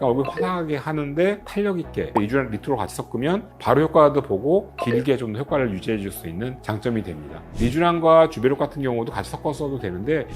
얼굴 화사하게 하는데 탄력 있게 리쥬랑 리투로 같이 섞으면 바로 효과도 보고 길게 좀 더 효과를 유지해 줄 수 있는 장점이 됩니다. 리쥬랑과 주베룩 같은 경우도 같이 섞어 써도 되는데,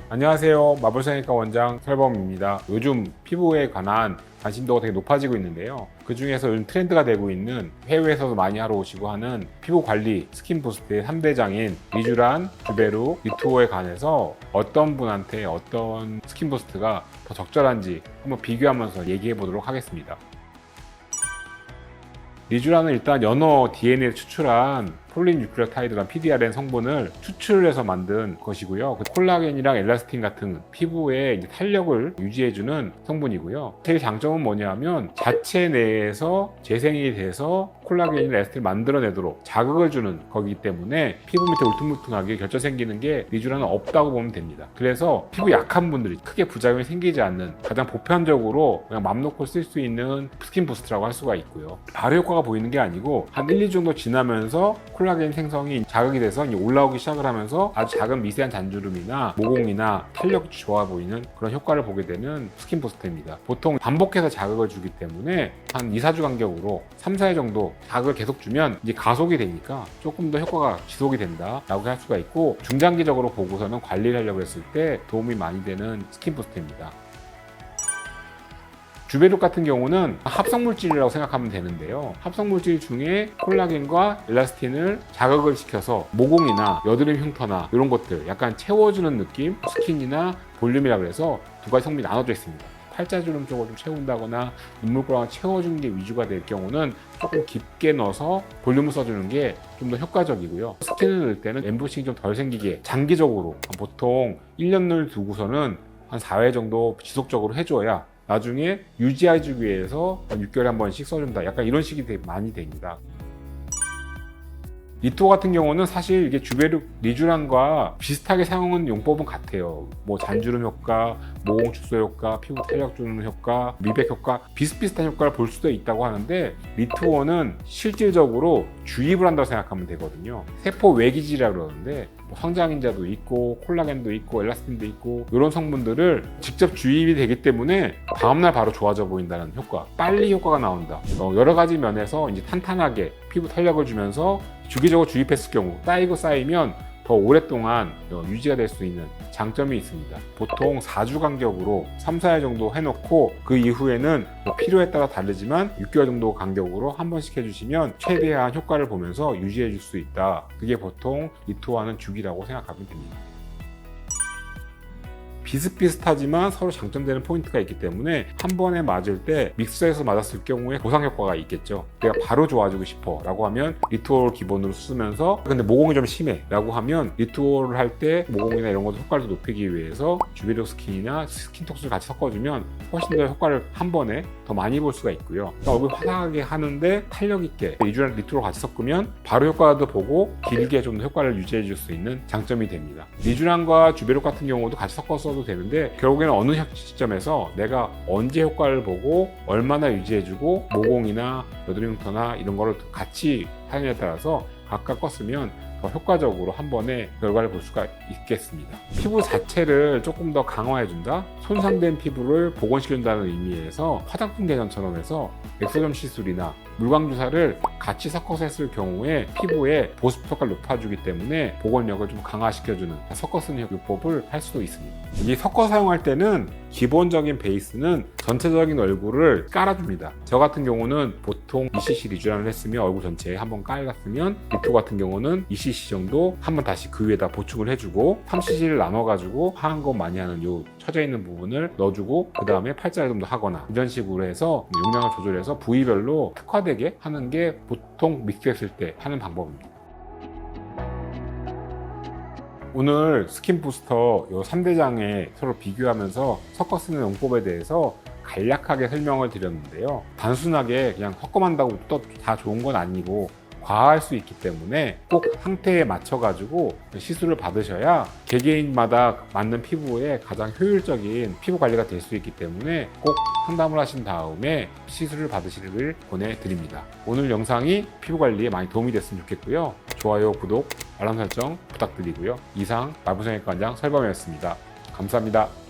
안녕하세요. 마블성형외과 원장 설범입니다. 요즘 피부에 관한 관심도가 되게 높아지고 있는데요. 그 중에서 요즘 트렌드가 되고 있는, 해외에서도 많이 하러 오시고 하는 피부 관리 스킨 부스트의 3대장인 리쥬랑, 주베룩, 리투어에 관해서 어떤 분한테 어떤 스킨 부스트가 더 적절한지 한번 비교하면서 얘기해 보도록 하겠습니다. 리쥬랑은 일단 연어 DNA를 추출한 폴리뉴클레오타이드란 PDRN 성분을 추출해서 만든 것이고요. 콜라겐이랑 엘라스틴 같은 피부의 탄력을 유지해주는 성분이고요. 제일 장점은 뭐냐면 자체 내에서 재생이 돼서 콜라겐이나 엘라스틴을 만들어내도록 자극을 주는 거기 때문에 피부 밑에 울퉁불퉁하게 결절 생기는 게 리쥬랑은 없다고 보면 됩니다. 그래서 피부 약한 분들이 크게 부작용이 생기지 않는 가장 보편적으로 그냥 맘 놓고 쓸 수 있는 스킨 부스트라고 할 수가 있고요. 바로 효과가 보이는 게 아니고 한 1, 2주 정도 지나면서 콜라겐 생성이 자극이 돼서 올라오기 시작을 하면서 아주 작은 미세한 잔주름이나 모공이나 탄력이 좋아 보이는 그런 효과를 보게 되는 스킨 부스트입니다. 보통 반복해서 자극을 주기 때문에 한 2, 4주 간격으로 3, 4회 정도 자극을 계속 주면 이제 가속이 되니까 조금 더 효과가 지속이 된다라고 할 수가 있고, 중장기적으로 보고서는 관리를 하려고 했을 때 도움이 많이 되는 스킨 부스트입니다. 주베룩 같은 경우는 합성물질이라고 생각하면 되는데요. 합성물질 중에 콜라겐과 엘라스틴을 자극을 시켜서 모공이나 여드름 흉터나 이런 것들 약간 채워주는 느낌, 스킨이나 볼륨이라고 해서 두 가지 성분이 나눠져 있습니다. 팔자주름 쪽을 좀 채운다거나 눈물고랑을 채워주는 게 위주가 될 경우는 조금 깊게 넣어서 볼륨을 써주는 게 좀 더 효과적이고요. 스킨을 넣을 때는 엠보싱이 좀 덜 생기게 장기적으로 보통 1년을 두고서는 한 4회 정도 지속적으로 해줘야 나중에 유지해주기 위해서 6개월에 한 번씩 써준다. 약간 이런 식이 되게 많이 됩니다. 리투어 같은 경우는 사실 이게 주베룩, 리쥬랑과 비슷하게 사용하는 용법은 같아요. 뭐 잔주름 효과, 모공 축소 효과, 피부 탄력 주는 효과, 미백 효과, 비슷비슷한 효과를 볼 수도 있다고 하는데, 리투어는 실질적으로 주입을 한다고 생각하면 되거든요. 세포 외기질이라고 그러는데 성장인자도 있고 콜라겐도 있고 엘라스틴도 있고 이런 성분들을 직접 주입이 되기 때문에 다음날 바로 좋아져 보인다는 효과, 빨리 효과가 나온다. 여러 가지 면에서 이제 탄탄하게 피부 탄력을 주면서 주기적으로 주입했을 경우 쌓이면 더 오랫동안 유지가 될 수 있는 장점이 있습니다. 보통 4주 간격으로 3, 4회 정도 해놓고 그 이후에는 필요에 따라 다르지만 6개월 정도 간격으로 한 번씩 해주시면 최대한 효과를 보면서 유지해 줄 수 있다. 그게 보통 리투어하는 주기라고 생각하면 됩니다. 비슷비슷하지만 서로 장점되는 포인트가 있기 때문에 한 번에 맞을 때 믹서해서 맞았을 경우에 보상 효과가 있겠죠. 내가 바로 좋아지고 싶어 라고 하면 리투어를 기본으로 쓰면서, 근데 모공이 좀 심해 라고 하면 리투어를 할 때 모공이나 이런 것도 효과를 높이기 위해서 주베룩 스킨이나 스킨톡스를 같이 섞어주면 훨씬 더 효과를 한 번에 더 많이 볼 수가 있고요. 그러니까 얼굴 화사하게 하는데 탄력 있게 리쥬랑 리투어를 같이 섞으면 바로 효과도 보고 길게 좀 더 효과를 유지해 줄 수 있는 장점이 됩니다. 리쥬랑과 주베룩 같은 경우도 같이 섞어서 되는데, 결국에는 어느 시점에서 내가 언제 효과를 보고 얼마나 유지해주고 모공이나 여드름 흉터나 이런 거를 같이 사용에 따라서 각각 껐으면 더 효과적으로 한 번에 결과를 볼 수가 있겠습니다. 피부 자체를 조금 더 강화해준다? 손상된 피부를 복원시켜준다는 의미에서 화장품 개념처럼 해서 엑소점 시술이나 물광 주사를 같이 섞어서 했을 경우에 피부의 보습 효과를 높아주기 때문에 복원력을 좀 강화시켜주는 섞어 쓰는 요법을 할 수도 있습니다. 이 섞어 사용할 때는 기본적인 베이스는 전체적인 얼굴을 깔아줍니다. 저 같은 경우는 보통 2cc 리쥬랑을 했으면 얼굴 전체에 한번 깔았으면, 리투어 같은 경우는 2cc 정도 한번 다시 그 위에다 보충을 해주고 3cc를 나눠가지고 하얀 거 많이 하는 요 처져 있는 부분을 넣어주고 그 다음에 팔자를 좀 더 하거나 이런 식으로 해서 용량을 조절해서 부위별로 특화되게 하는 게 보통 믹스했을 때 하는 방법입니다. 오늘 스킨 부스터 요 3대장에 서로 비교하면서 섞어 쓰는 용법에 대해서 간략하게 설명을 드렸는데요. 단순하게 그냥 섞어만다고 또 다 좋은 건 아니고 과할 수 있기 때문에 꼭 상태에 맞춰 가지고 시술을 받으셔야 개개인마다 맞는 피부에 가장 효율적인 피부 관리가 될 수 있기 때문에 꼭 상담을 하신 다음에 시술을 받으시길 권해드립니다. 오늘 영상이 피부 관리에 많이 도움이 됐으면 좋겠고요. 좋아요, 구독, 알람 설정 부탁드리고요. 이상 말부성형외과 원장 설범이었습니다. 감사합니다.